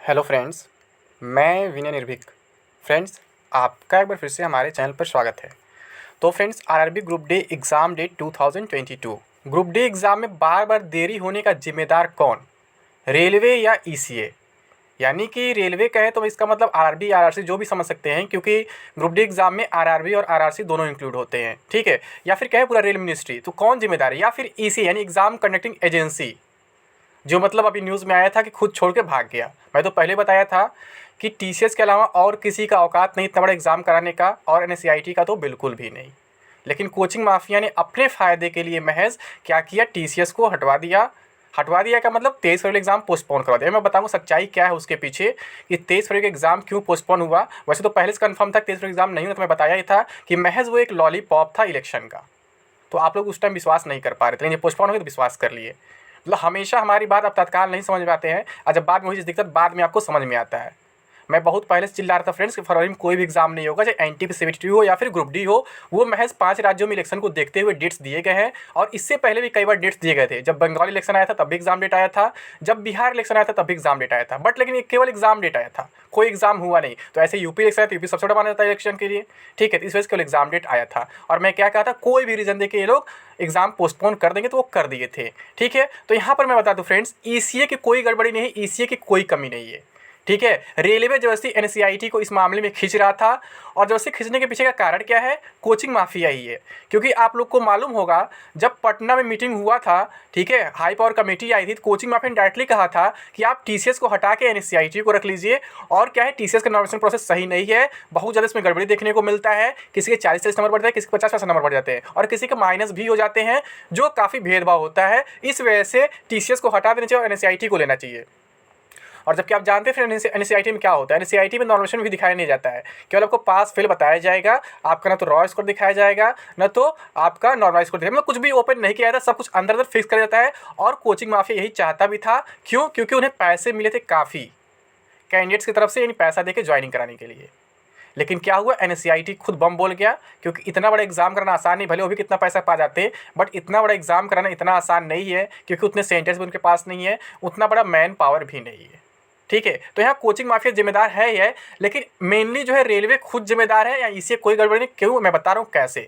Hello friends, मैं विनय निर्भीक। Friends, आपका एक बार फिर से हमारे चैनल पर स्वागत है। तो friends, RRB group D exam date 2022 group D exam में बार बार देरी होने का जिम्मेदार कौन, रेलवे या ईसीए? यानी कि रेलवे कहें तो इसका मतलब आरआरबी आरआरसी जो भी समझ सकते हैं, क्योंकि ग्रुप डी एग्ज़ाम में आरआरबी और आरआरसी दोनों इंक्लूड होते हैं, ठीक है। या फिर कहें पूरा रेल मिनिस्ट्री, तो कौन जिम्मेदार है? या फिर ईसी यानी एग्ज़ाम कंडक्टिंग एजेंसी, जो मतलब अभी न्यूज़ में आया था कि खुद छोड़ के भाग गया। मैं तो पहले बताया था कि टीसीएस के अलावा और किसी का औकात नहीं इतना बड़ा एग्ज़ाम कराने का, और एनएससीआईटी का तो बिल्कुल भी नहीं। लेकिन कोचिंग माफिया ने अपने फ़ायदे के लिए महज क्या किया, टीसीएस को हटवा दिया। हटवा दिया का मतलब 23 फरवरी एग्ज़ाम पोस्टपोन करवा दिया। मैं बताऊंगा सच्चाई क्या है उसके पीछे, कि 23 फरवरी का एग्ज़ाम क्यों पोस्टपोन हुआ। वैसे तो पहले से कंफर्म था 23 फरवरी एग्ज़ाम नहीं हुआ, तो मैं बताया ही था कि महज वो एक लॉलीपॉप था इलेक्शन का। तो आप लोग उस टाइम विश्वास नहीं कर पा रहे थे, लेकिन ये पोस्टपोन हो गया तो विश्वास कर लिए। मतलब हमेशा हमारी बात आप तत्काल नहीं समझ पाते हैं, और जब बाद में वही चीज़ दिक्कत बाद में आपको समझ में आता है। मैं बहुत पहले से चिल्ला रहा था फ्रेंड्स कि फरवरी में कोई भी एग्जाम नहीं होगा, चाहे एनटीपीसी हो या फिर ग्रुप डी हो। वो महज 5 राज्यों में इलेक्शन को देखते हुए डेट्स दिए गए हैं, और इससे पहले भी कई बार डेट्स दिए गए थे। जब बंगाल इलेक्शन आया था तब भी एग्जाम डेट आया था, जब बिहार इलेक्शन आया था तब भी एग्जाम डेट आया था, बट लेकिन केवल एग्जाम डेट आया था, कोई एग्जाम हुआ नहीं। तो ऐसे यूपी इलेक्शन आया तो यूपी सबसे बड़ा माना जाता है इलेक्शन के लिए, ठीक है। तो इस वजह से केवल एग्जाम डेट आया था, और मैं क्या कहा था, कोई भी रीज़न दे के ये लोग एग्जाम पोस्टपोन कर देंगे, तो वो कर दिए थे, ठीक है। तो यहाँ पर मैं बता दूँ फ्रेंड्स, ईसीए की कोई गड़बड़ी नहीं है, ईसीए की कोई कमी नहीं है, ठीक है। रेलवे जबरदस्ती एनसीईआरटी को इस मामले में खींच रहा था, और जबरदस्ती खींचने के पीछे का कारण क्या है? कोचिंग माफिया ही है। क्योंकि आप लोग को मालूम होगा, जब पटना में मीटिंग हुआ था, ठीक है, हाई पावर कमेटी आई थी, तो कोचिंग माफिया ने डायरेक्टली कहा था कि आप टीसीएस को हटा के एनसीईआरटी को रख लीजिए। और क्या है, टीसीएस का नॉमिनेशन प्रोसेस सही नहीं है, बहुत ज़्यादा इसमें गड़बड़ी देखने को मिलता है। किसी के 40 नंबर बढ़ जाते हैं, किसी के 50 नंबर बढ़ जाते हैं, और किसी के माइनस भी हो जाते हैं, जो काफ़ी भेदभाव होता है। इस वजह से टीसीएस को हटा देना चाहिए और एनसीईआरटी को लेना चाहिए। और जबकि आप जानते हैं फिर एनसीईआरटी में क्या होता है, एनसीईआरटी में नॉमिनेशन भी दिखाया नहीं जाता है, केवल आपको पास फेल बताया जाएगा। आपका ना तो रॉ स्कोर दिखाया जाएगा, ना तो आपका नॉर्मल स्कोर दिखाया, मतलब कुछ भी ओपन नहीं किया जाता, सब कुछ अंदर अंदर फिक्स कर जाता है। और कोचिंग माफिया यही चाहता भी था, क्यों? क्योंकि उन्हें पैसे मिले थे काफ़ी कैंडिडेट्स की तरफ से, यानी पैसा देके ज्वाइनिंग कराने के लिए। लेकिन क्या हुआ, एनसीईआरटी खुद बम बोल गया, क्योंकि इतना बड़ा एग्जाम कराना आसान नहीं, भले वो भी कितना पैसा पा जाते, बट इतना बड़ा एग्जाम कराना इतना आसान नहीं है, क्योंकि उतने सेंटर्स भी उनके पास नहीं है, उतना बड़ा मैन पावर भी नहीं है, ठीक है। तो यहाँ कोचिंग माफिया जिम्मेदार है ही है, लेकिन मेनली जो है रेलवे खुद जिम्मेदार है, या इससे कोई गड़बड़ी नहीं। क्यों? मैं बता रहा हूँ कैसे।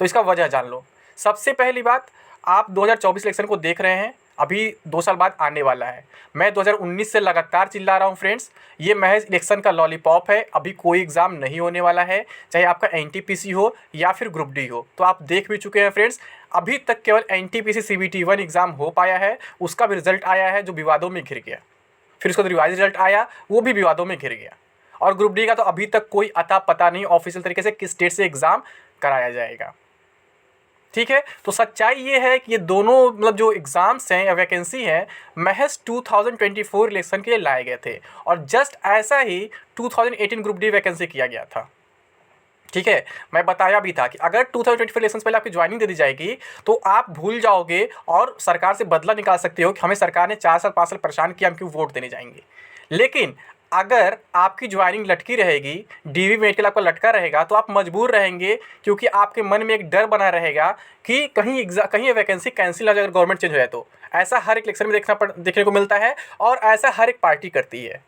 तो इसका वजह जान लो। सबसे पहली बात, आप 2024 इलेक्शन को देख रहे हैं, अभी 2 साल बाद आने वाला है। मैं 2019 से लगातार चिल्ला रहा हूँ फ्रेंड्स, ये महज इलेक्शन का लॉलीपॉप है, अभी कोई एग्ज़ाम नहीं होने वाला है, चाहे आपका एनटीपीसी हो या फिर ग्रुप डी हो। तो आप देख भी चुके हैं फ्रेंड्स, अभी तक केवल एनटीपीसी सीबीटी 1 एग्ज़ाम हो पाया है, उसका भी रिजल्ट आया है जो विवादों में घिर गया। फिर उसका रिवाइज रिजल्ट आया, वो भी विवादों में घिर गया। और ग्रुप डी का तो अभी तक कोई अता पता नहीं ऑफिशियल तरीके से किस डेट से एग्ज़ाम कराया जाएगा, ठीक है। तो सच्चाई ये है कि ये दोनों मतलब जो एग्ज़ाम्स हैं या वैकेंसी हैं, महज 2024 इलेक्शन के लिए लाए गए थे, और जस्ट ऐसा ही 2018 ग्रुप डी वैकेंसी किया गया था, ठीक है। मैं बताया भी था कि अगर 2024 इलेक्शन पहले आपकी ज्वाइनिंग दे दी जाएगी, तो आप भूल जाओगे और सरकार से बदला निकाल सकते हो कि हमें सरकार ने 4 साल 5 साल परेशान किया, हम क्यों वोट देने जाएंगे। लेकिन अगर आपकी ज्वाइनिंग लटकी रहेगी, डीवी मेडिकल आपका लटका रहेगा, तो आप मजबूर रहेंगे, क्योंकि आपके मन में एक डर बना रहेगा कि कहीं ये वैकेंसी कैंसिल हो जाए अगर गवर्नमेंट चेंज हो जाए तो। ऐसा हर एक इलेक्शन में देखने को मिलता है, और ऐसा हर एक पार्टी करती है।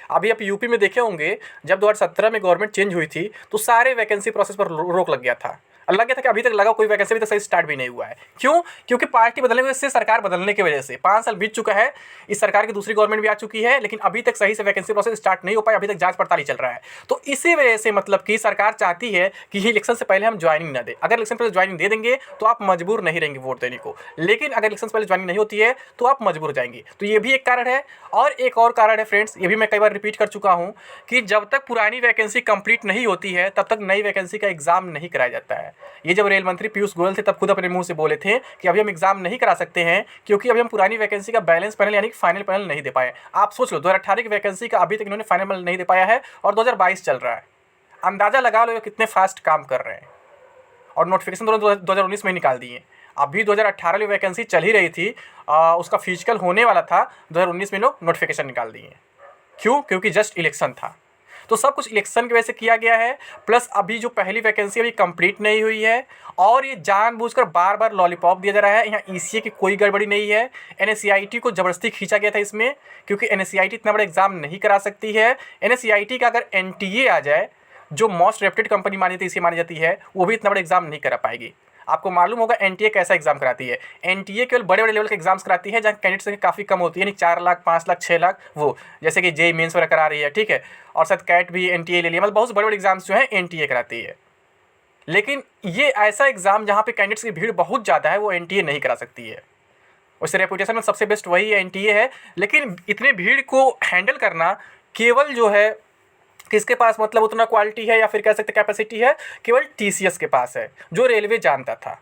अभी आप यूपी में देखे होंगे, जब 2017 में गवर्नमेंट चेंज हुई थी, तो सारे वैकेंसी प्रोसेस पर रोक लग गया था। लग गया था कि अभी तक लगा, कोई वैकेंसी अभी तक सही स्टार्ट भी नहीं हुआ है। क्यों? क्योंकि पार्टी बदलने की वजह से, सरकार बदलने की वजह से 5 साल बीत चुका है, इस सरकार की दूसरी गवर्नमेंट भी आ चुकी है, लेकिन अभी तक सही से वैकेंसी प्रोसेस स्टार्ट नहीं हो पाया, अभी तक जांच पड़ताल ही चल रहा है। तो इसी वजह से मतलब कि सरकार चाहती है कि इलेक्शन से पहले हम ज्वाइनिंग ना दें। अगर इलेक्शन पहले ज्वाइनिंग दे देंगे तो आप मजबूर नहीं रहेंगे वोट देने को, लेकिन अगर इलेक्शन से पहले ज्वाइनिंग नहीं होती है तो आप मजबूर हो जाएंगे। तो ये भी एक कारण है। और एक और कारण है फ्रेंड्स, ये भी मैं कई बार रिपीट कर चुका हूँ, कि जब तक पुरानी वैकेंसी कंप्लीट नहीं होती है, तब तक नई वैकेंसी का एग्जाम नहीं कराया जाता है। ये जब रेल मंत्री पीयूष गोयल थे, तब खुद अपने मुंह से बोले थे कि अभी हम एग्जाम नहीं करा सकते हैं, क्योंकि अभी हम पुरानी वैकेंसी का बैलेंस पैनल यानी कि फाइनल पैनल नहीं दे पाए। आप सोच लो, 2018 की वैकेंसी का अभी तक इन्होंने फाइनल पैनल नहीं दे पाया है, और 2022 चल रहा है। अंदाजा लगा लो कितने फास्ट काम कर रहे हैं। और नोटिफिकेशन दोनों 2019 में ही निकाल दिए। अभी 2018 में वैकेंसी चल ही रही थी, उसका फिजिकल होने वाला था, 2019 में लोग नोटिफिकेशन निकाल दिए। क्यों? क्योंकि जस्ट इलेक्शन था। तो तो सब कुछ इलेक्शन की वजह से किया गया है, प्लस अभी जो पहली वैकेंसी अभी कंप्लीट नहीं हुई है, और ये जानबूझकर बार बार लॉलीपॉप दिया जा रहा है। यहाँ ईसीए की कोई गड़बड़ी नहीं है, एनएससीआईटी को ज़बरदस्ती खींचा गया था इसमें, क्योंकि एनएससीआईटी इतना बड़ा एग्जाम नहीं करा सकती है। एनएससीआईटी का अगर एनटीए आ जाए, जो मोस्ट रेप्यूटेड कंपनी मानी जाती है, इसे मानी जाती है, वो भी इतना बड़ा एग्जाम नहीं करा पाएगी। आपको मालूम होगा एनटीए कैसा एग्जाम कराती है। एनटीए केवल बड़े बड़े लेवल के एग्जाम्स कराती है जहाँ कैंडिडेट संख्या काफ़ी कम होती है, यानी 4 लाख 5 लाख 6 लाख, वो जैसे कि जेई मेंस वगैरह करा रही है, ठीक है, और शायद कैट भी एनटीए ले लिया, मतलब बहुत से बड़े बड़े एग्जाम्स जो है एनटीए कराती है। लेकिन ये ऐसा एग्जाम जहाँ पे कैंडिडेट्स की भीड़ बहुत ज़्यादा है, वो एनटीए नहीं करा सकती है। उससे रेपुटेशन में सबसे बेस्ट वही एनटीए है। लेकिन इतने भीड़ को हैंडल करना केवल जो है किसके पास, मतलब उतना क्वालिटी है या फिर कह सकते कैपेसिटी है, केवल टीसीएस के पास है, जो रेलवे जानता था।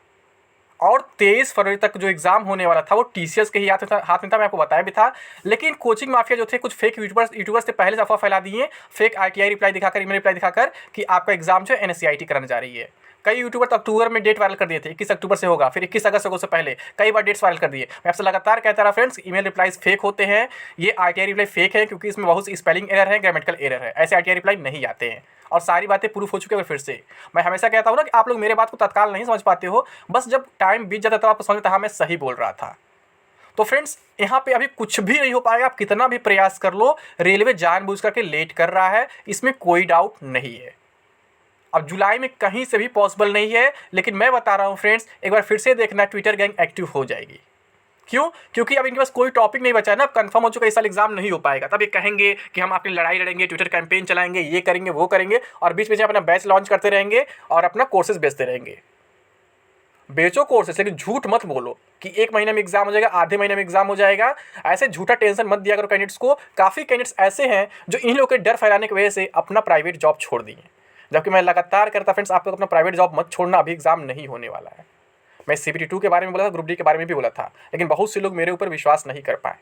और 23 फरवरी तक जो एग्ज़ाम होने वाला था वो टीसीएस के ही हाथ में था, मैं आपको बताया भी था। लेकिन कोचिंग माफिया जो थे, कुछ फेक यूट्यूबर्स ने पहले से अफवाह फैला दी है, फेक आरटीआई रिप्लाई दिखाकर, ईमेल रिप्लाई दिखाकर कि आपका एग्जाम जो है एनएससीआईटी कराने जा रही है। कई यूट्यूबर तो अक्टूबर में डेट वायरल कर दिए थे, 21 अक्टूबर से होगा, फिर 21 अगस्त से पहले कई बार डेट्स वायरल कर दिए। मैं आपसे लगातार कहता रहा फ्रेंड्स, ईमेल रिप्लाईज फेक होते हैं, ये आरटीआई रिप्लाई फेक है, क्योंकि इसमें बहुत सी स्पेलिंग एरर है, ग्रामेटिकल एरर है, ऐसे आरटीआई रिप्लाई नहीं आते हैं। और सारी बातें प्रूफ हो चुकी है। फिर से मैं हमेशा कहता हूँ ना कि आप लोग मेरे बात को तत्काल नहीं समझ पाते हो, बस जब टाइम बीत जाता है तब आपको समझ आता है हाँ मैं सही बोल रहा था। तो फ्रेंड्स यहाँ पे अभी कुछ भी नहीं हो पाएगा, आप कितना भी प्रयास कर लो, रेलवे जानबूझ करके लेट कर रहा है, इसमें कोई डाउट नहीं है। अब जुलाई में कहीं से भी पॉसिबल नहीं है, लेकिन मैं बता रहा हूँ फ्रेंड्स, एक बार फिर से देखना, ट्विटर गैंग एक्टिव हो जाएगी। क्यों? क्योंकि अब इनके पास कोई टॉपिक नहीं बचा है ना, कंफर्म हो चुका है इस साल एग्जाम नहीं हो पाएगा। तब ये कहेंगे कि हम आपकी लड़ाई लड़ेंगे, ट्विटर कैंपेन चलाएंगे, ये करेंगे वो करेंगे, और बीच बीच में अपना बैच लॉन्च करते रहेंगे और अपना कोर्सेज बेचते रहेंगे। बेचो कोर्सेज, लेकिन झूठ मत बोलो कि 1 महीने में एग्जाम हो जाएगा, आधे महीने में एग्जाम हो जाएगा। ऐसे झूठा टेंशन मत दिया करो कैंडिडेट्स को। काफ़ी कैंडिडेट्स ऐसे हैं जो इन लोगों के डर फैलाने की वजह से अपना प्राइवेट जॉब छोड़ दिए, जबकि मैं लगातार करता फ्रेंड्स, आप लोग अपना प्राइवेट जॉब मत छोड़ना, अभी एग्जाम नहीं होने वाला है। मैं CBT 2 के बारे में बोला था, ग्रुप डी के बारे में भी बोला था, लेकिन बहुत से लोग मेरे ऊपर विश्वास नहीं कर पाए।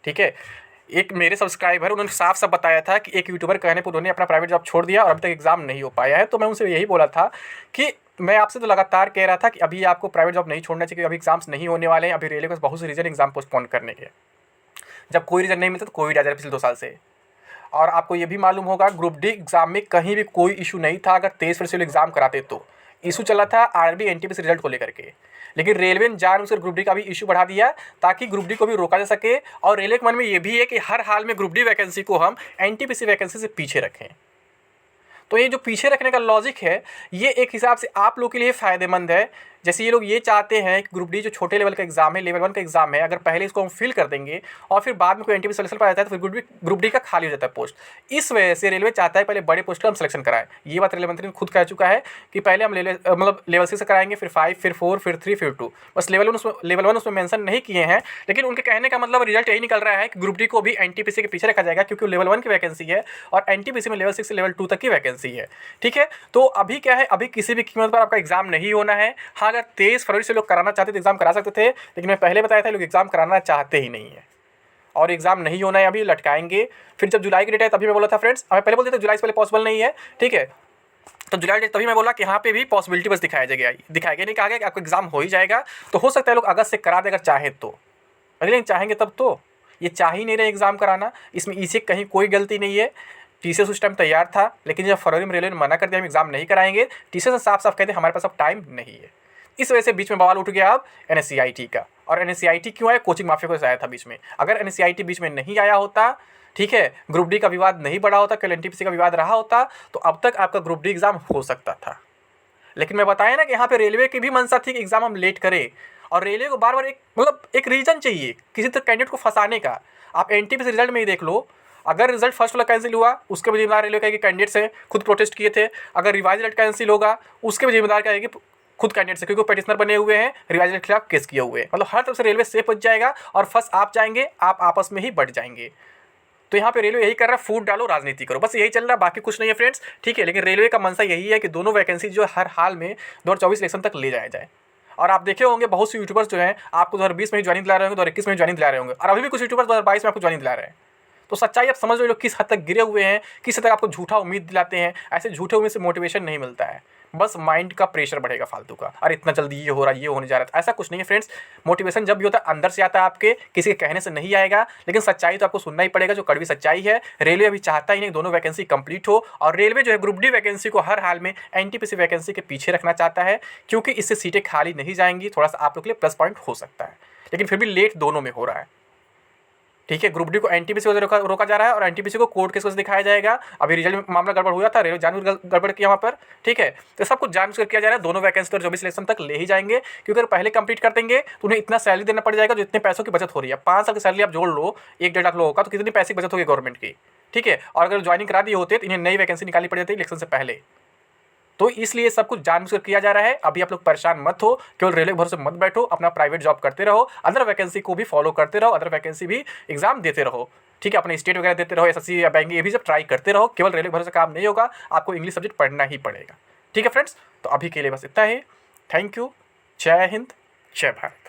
ठीक है, एक मेरे सब्सक्राइबर, उन्होंने साफ साफ बताया था कि एक यूट्यूबर कहने पर उन्होंने अपना प्राइवेट जॉब छोड़ दिया और अभी तक एग्जाम नहीं हो पाया है। तो मैं उनसे यही बोला था कि मैं आपसे तो लगातार कह रहा था कि अभी आपको प्राइवेट जॉब नहीं छोड़ना चाहिए, अभी एग्जाम्स नहीं होने वाले हैं। अभी रेलवे के पास बहुत से रीजन एग्जाम पोस्टपोन करने के, जब कोई रीजन नहीं मिलता तो कोविड आ जाए पिछले 2 साल से। और आपको ये भी मालूम होगा ग्रुप डी एग्जाम में कहीं भी कोई इशू नहीं था। अगर 23 फरवरी से एग्जाम कराते तो इशू चला था आरआरबी एनटीपीसी रिजल्ट को लेकर के, लेकिन रेलवे ने जानबूझकर ग्रुप डी का भी इशू बढ़ा दिया ताकि ग्रुप डी को भी रोका जा सके। और रेलवे के मन में ये भी है कि हर हाल में ग्रुप डी वैकेंसी को हम एनटीपीसी वैकेंसी से पीछे रखें। तो ये जो पीछे रखने का लॉजिक है, ये एक हिसाब से आप लोग के लिए फ़ायदेमंद है। जैसे ये लोग ये चाहते हैं कि ग्रुप डी जो छोटे लेवल का एग्जाम है, लेवल 1 का एग्जाम है, अगर पहले इसको हम फिल कर देंगे और फिर बाद में कोई एनटीपीसी सिलेक्शन पर जाता है तो फिर ग्रुप डी का खाली हो जाता है पोस्ट। इस वजह से रेलवे चाहता है पहले बड़े पोस्ट का हम सिलेक्शन कराएं। ये बात रेलवे मंत्री ने खुद कह चुका है कि पहले हम लेवल 6 से कराएंगे, फिर 5, फिर 4, फिर 3, फिर 2। बस लेवल 1 उसमें मेंशन नहीं किए हैं, लेकिन उनके कहने का मतलब रिजल्ट यही निकल रहा है कि ग्रुप डी को भी एनटीपीसी के पीछे रखा जाएगा, क्योंकि लेवल 1 की वैकेंसी है और एनटीपीसी में लेवल 6 से लेवल 2 तक की वैकेंसी है। ठीक है, तो अभी क्या है, अभी किसी भी कीमत पर आपका एग्जाम नहीं होना है। हाँ, अगर 23 फरवरी लोग कराना चाहते तो एग्जाम करा सकते थे, लेकिन मैं पहले बताया था लोग एग्जाम कराना चाहते ही नहीं है और एग्जाम नहीं होना है, अभी लटकाएंगे। फिर जब जुलाई की डेट है तभी मैं बोला था फ्रेंड्स, हमें पहले बोलते थे जुलाई से पहले पॉसिबल नहीं है। ठीक है, तो जुलाई डेट तभी मैं बोला कि यहाँ पे भी पॉसिबिलिटी बस दिखाया जाएगा, नहीं कहा गया कि आपका एग्जाम हो ही जाएगा। तो हो सकता है लोग अगस्त से करा दे अगर चाहे तो, लेकिन चाहेंगे तब तो, ये चाह ही नहीं रहे एग्जाम कराना। इसमें इसे कहीं कोई गलती नहीं है। टीसीएस उस टाइम तैयार था, लेकिन जब फरवरी में रेलवे ने मना कर दिया हम एग्जाम नहीं कराएंगे, टीसीएस ने साफ साफ कहते हमारे पास अब टाइम नहीं है। इस वजह से बीच में बवाल उठ गया अब एनएससीआईटी का। और एनएससीआईटी क्यों आया? कोचिंग माफिया को आया था बीच में। अगर एनएससीआईटी बीच में नहीं आया होता, ठीक है, ग्रुप डी का विवाद नहीं बढ़ा होता, केवल एनटीपीसी का विवाद रहा होता, तो अब तक आपका ग्रुप डी एग्जाम हो सकता था। लेकिन मैं बताया ना कि यहाँ पे रेलवे की भी मंशा थी कि एग्जाम हम लेट करें, और रेलवे को बार बार एक रीजन चाहिए किसी तरह कैंडिडेट को फंसाने का। आप एनटीपीसी रिजल्ट में ही देख लो, अगर रिजल्ट फर्स्ट वाला कैंसिल हुआ उसके भी जिम्मेदार रेलवे का है कि कैंडिडेट्स हैं खुद प्रोटेस्ट किए थे। अगर रिवाइज रिजल्ट कैंसिल होगा उसके भी जिम्मेदार क्या है कि खुद कैंडिडेट्स, क्योंकि पेटिशनर बने हुए हैं, रिवाइज के खिलाफ केस किए हुए हैं। मतलब हर तरफ से रेलवे सेफ बच जाएगा और फंस आप जाएंगे, आप आपस में ही बढ़ जाएंगे। तो यहाँ पे रेलवे यही कर रहा है, फूट डालो राजनीति करो, बस यही चल रहा है, बाकी कुछ नहीं है फ्रेंड्स। ठीक है, लेकिन रेलवे का मंशा यही है कि दोनों वैकेंसी जो हर हाल में 2024 इलेक्शन तक ले जाया जाए। और आप देखे होंगे बहुत से यूट्यूबर्स जो हैं आपको 2020 में ही ज्वाइनिंग दिला रहे होंगे, 2021 में ज्वाइनिंग दिला रहे होंगे, और अभी भी कुछ यूट्यूबर्स 2022 में आपको ज्वाइनिंग दिला रहे हैं। तो सच्चाई आप समझ लो लोग किस हद तक गिरे हुए हैं, किस हद तक आपको झूठा उम्मीद दिलाते हैं। ऐसे झूठे उम्मीद से मोटिवेशन नहीं मिलता है। बस माइंड का प्रेशर बढ़ेगा फालतू का, अरे इतना जल्दी ये हो रहा है, ये होने जा रहा है। ऐसा कुछ नहीं है फ्रेंड्स। मोटिवेशन जब भी होता है अंदर से आता है, आपके किसी के कहने से नहीं आएगा। लेकिन सच्चाई तो आपको सुनना ही पड़ेगा, जो कड़वी सच्चाई है। रेलवे अभी चाहता ही नहीं दोनों वैकेंसी कंप्लीट हो, और रेलवे जो है ग्रुप डी वैकेंसी को हर हाल में एनटीपीसी वैकेंसी के पीछे रखना चाहता है, क्योंकि इससे सीटें खाली नहीं जाएंगी। थोड़ा सा आप लोग के लिए प्लस पॉइंट हो सकता है, लेकिन फिर भी लेट दोनों में हो रहा है। ठीक है, ग्रुप डी को एनटीपीसी को रोका जा रहा है, और एनटीपीसी को कोर्ट केस दिखाया जाएगा। अभी रिजल्ट में मामला गड़बड़ हुआ था, रेलवे जानबूझ गड़बड़ किया वहाँ पर। ठीक है, तो सब कुछ जानबूझ कर किया जा रहा है। दोनों वैकेंसी तो जो भी सिलेक्शन तक ले ही जाएंगे, क्योंकि अगर पहले कंप्लीट कर देंगे तो उन्हें इतना सैलरी देना पड़ जाएगा, जो इतने पैसों की बचत हो रही है। 5 साल की सैलरी आप जोड़ लो 1-1.5 लाख लोगों का, तो कितनी पैसे की बचत होगी गवर्नमेंट की। ठीक है, और अगर ज्वाइनिंग करा दिए होते तो इन्हें नई वैकेंसी निकालनी पड़ जाती इलेक्शन से पहले। तो इसलिए सब कुछ जानबूझकर किया जा रहा है। अभी आप लोग परेशान मत हो, केवल रेलवे भरोसे मत बैठो, अपना प्राइवेट जॉब करते रहो, अदर वैकेंसी को भी फॉलो करते रहो, अदर वैकेंसी भी एग्जाम देते रहो। ठीक है, अपने स्टेट वगैरह देते रहो, एसएससी या बैंकिंग, ये भी जब ट्राई करते रहो। केवल रेलवे भरोसे काम नहीं होगा, आपको इंग्लिश सब्जेक्ट पढ़ना ही पड़ेगा। ठीक है फ्रेंड्स, तो अभी के लिए बस इतना ही। Thank you. जय हिंद, जय भारत।